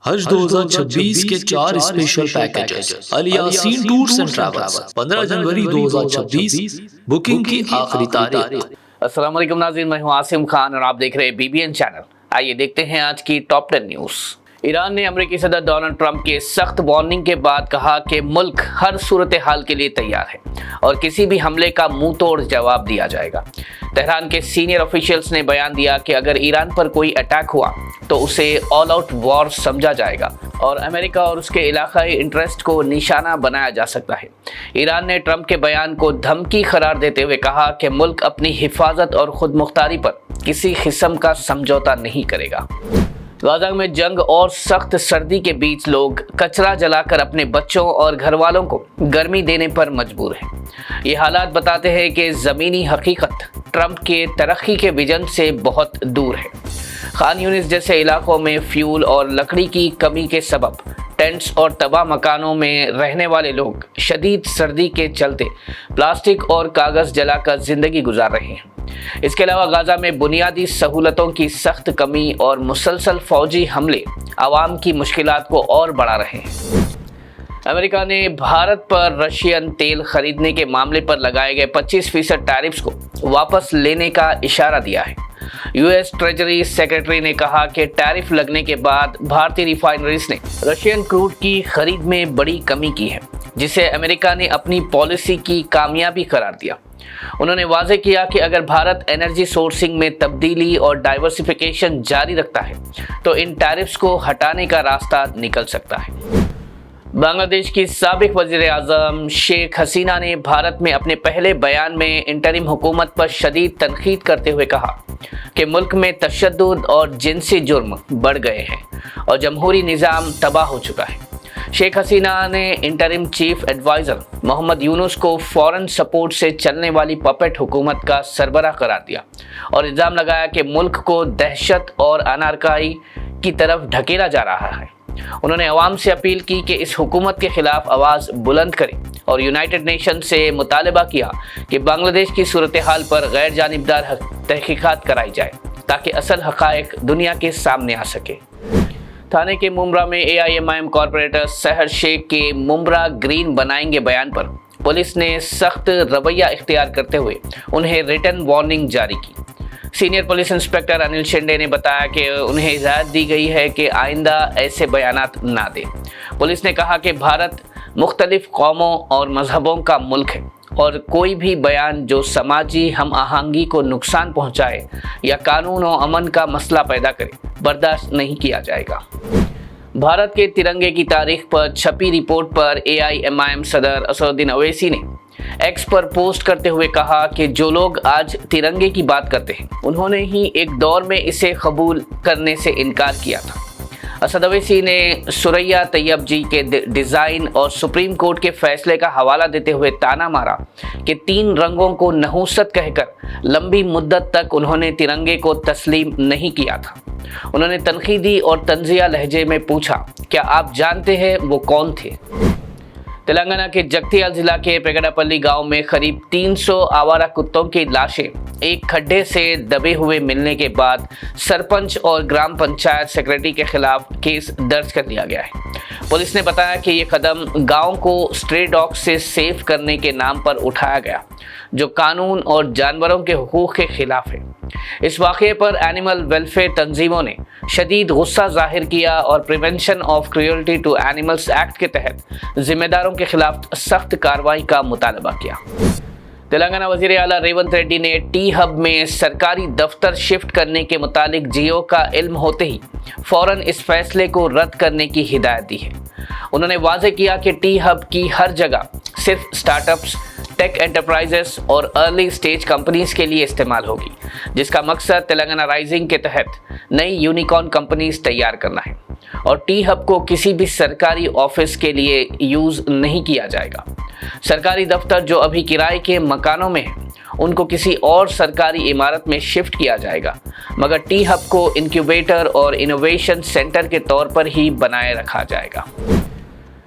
حج 2026 کے 4 special packages Alyasin tours and travels 15 جنوری 2026 booking کی آخری تاریخ۔ السلام علیکم ناظرین، میں ہوں عاصم خان اور آپ دیکھ رہے ہیں BBN چینل۔ آئیے دیکھتے ہیں آج کی ٹاپ 10 نیوز۔ ایران نے امریکی صدر ڈونلڈ ٹرمپ کے سخت وارننگ کے بعد کہا کہ ملک ہر صورتحال کے لیے تیار ہے اور کسی بھی حملے کا منہ توڑ جواب دیا جائے گا۔ تہران کے سینئر آفیشلز نے بیان دیا کہ اگر ایران پر کوئی اٹیک ہوا تو اسے آل آؤٹ وار سمجھا جائے گا اور امریکہ اور اس کے علاقائی انٹرسٹ کو نشانہ بنایا جا سکتا ہے۔ ایران نے ٹرمپ کے بیان کو دھمکی قرار دیتے ہوئے کہا کہ ملک اپنی حفاظت اور خود مختاری پر کسی قسم کا سمجھوتا نہیں کرے گا۔ غزہ میں جنگ اور سخت سردی کے بیچ لوگ کچرا جلا کر اپنے بچوں اور گھر والوں کو گرمی دینے پر مجبور ہیں۔ یہ حالات بتاتے ہیں کہ زمینی حقیقت ٹرمپ کے ترقی کے ویژن سے بہت دور ہے۔ خان یونس جیسے علاقوں میں فیول اور لکڑی کی کمی کے سبب ٹینٹس اور تباہ مکانوں میں رہنے والے لوگ شدید سردی کے چلتے پلاسٹک اور کاغذ جلا کر زندگی گزار رہے ہیں۔ اس کے علاوہ غزہ میں بنیادی سہولتوں کی سخت کمی اور مسلسل فوجی حملے عوام کی مشکلات کو اور بڑھا رہے ہیں۔ امریکہ نے بھارت پر رشین تیل خریدنے کے معاملے پر لگائے گئے 25% ٹیرفز کو واپس لینے کا اشارہ دیا ہے۔ US ٹریجری سیکرٹری نے کہا کہ ٹیرف لگنے کے بعد بھارتی ریفائنریز نے رشین کروڈ کی خرید میں بڑی کمی کی ہے، جسے امریکہ نے اپنی پالیسی کی کامیابی قرار دیا۔ انہوں نے واضح کیا کہ اگر بھارت انرجی سورسنگ میں تبدیلی اور ڈائیورسفیکیشن جاری رکھتا ہے تو ان ٹیرفز کو ہٹانے کا راستہ نکل سکتا ہے۔ بنگلہ دیش کی سابق وزیر اعظم شیخ حسینہ نے بھارت میں اپنے پہلے بیان میں انٹرم حکومت پر شدید تنقید کرتے ہوئے کہا کہ ملک میں تشدد اور جنسی جرم بڑھ گئے ہیں اور جمہوری نظام تباہ ہو چکا ہے۔ شیخ حسینہ نے انٹرم چیف ایڈوائزر محمد یونس کو فورن سپورٹ سے چلنے والی پپٹ حکومت کا سربراہ قرار دیا اور الزام لگایا کہ ملک کو دہشت اور انارکائی کی طرف ڈھکیلا جا رہا ہے۔ انہوں نے عوام سے اپیل کی کہ اس حکومت کے خلاف آواز بلند کریں اور یونائٹڈ نیشن سے مطالبہ کیا کہ بنگلہ دیش کی صورتحال پر غیر جانبدار تحقیقات کرائی جائے تاکہ اصل حقائق دنیا کے سامنے آ سکے۔ تھانے کے ممبرا میں AIMIM کارپوریٹر سحر شیخ کے ممبرا گرین بنائیں گے بیان پر پولیس نے سخت رویہ اختیار کرتے ہوئے انہیں ریٹن وارننگ جاری کی۔ سینئر پولیس انسپکٹر انل شنڈے نے بتایا کہ انہیں ہدایت دی گئی ہے کہ آئندہ ایسے بیانات نہ دیں۔ پولیس نے کہا کہ بھارت مختلف قوموں اور مذہبوں کا ملک ہے اور کوئی بھی بیان جو سماجی ہم آہنگی کو نقصان پہنچائے یا قانون و امن کا مسئلہ پیدا کرے برداشت نہیں کیا جائے گا۔ بھارت کے ترنگے کی تاریخ پر چھپی رپورٹ پر AIMIM صدر اسد الدین اویسی نے ایکس پر پوسٹ کرتے ہوئے کہا کہ جو لوگ آج ترنگے کی بات کرتے ہیں انہوں نے ہی ایک دور میں اسے قبول کرنے سے انکار کیا تھا۔ اسد اویسی نے سوریا طیب جی کے ڈیزائن اور سپریم کورٹ کے فیصلے کا حوالہ دیتے ہوئے تانا مارا کہ 3 رنگوں کو نحوست کہہ کر لمبی مدت تک انہوں نے ترنگے کو تسلیم نہیں کیا تھا۔ انہوں نے تنقیدی اور طنزیہ لہجے میں پوچھا، کیا آپ جانتے ہیں وہ کون تھے؟ تلنگانہ کے جگتیال ضلع کے پیگڈاپلی گاؤں میں قریب 300 آوارہ کتوں کی لاشیں ایک کھڈے سے دبے ہوئے ملنے کے بعد سرپنچ اور گرام پنچایت سیکرٹری کے خلاف کیس درج کر لیا گیا ہے۔ پولیس نے بتایا کہ یہ قدم گاؤں کو اسٹرے ڈاگ سے سیف کرنے کے نام پر اٹھایا گیا جو قانون اور جانوروں کے حقوق کے خلاف ہے۔ اس واقعے پر اینیمل ویلفیئر تنظیموں نے شدید غصہ ظاہر کیا اور prevention of cruelty to animals act کے تحت ذمہ داروں کے خلاف سخت کارروائی کا مطالبہ کیا۔ تلنگانہ وزیر اعلیٰ ریونت ریڈی نے ٹی ہب میں سرکاری دفتر شفٹ کرنے کے متعلق جیو کا علم ہوتے ہی فوراً اس فیصلے کو رد کرنے کی ہدایت دی ہے۔ انہوں نے واضح کیا کہ ٹی ہب کی ہر جگہ صرف اسٹارٹ اپس، ٹیک انٹرپرائزز اور ارلی سٹیج کمپنیز کے لیے استعمال ہوگی، جس کا مقصد تلنگانہ رائزنگ کے تحت نئی یونیکارن کمپنیز تیار کرنا ہے اور ٹی ہب کو کسی بھی سرکاری آفس کے لیے یوز نہیں کیا جائے گا۔ سرکاری دفتر جو ابھی کرائے کے مکانوں میں ہیں ان کو کسی اور سرکاری عمارت میں شفٹ کیا جائے گا، مگر ٹی ہب کو انکیوبیٹر اور انوویشن سینٹر کے طور پر ہی بنائے رکھا جائے گا۔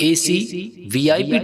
AC VIP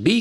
B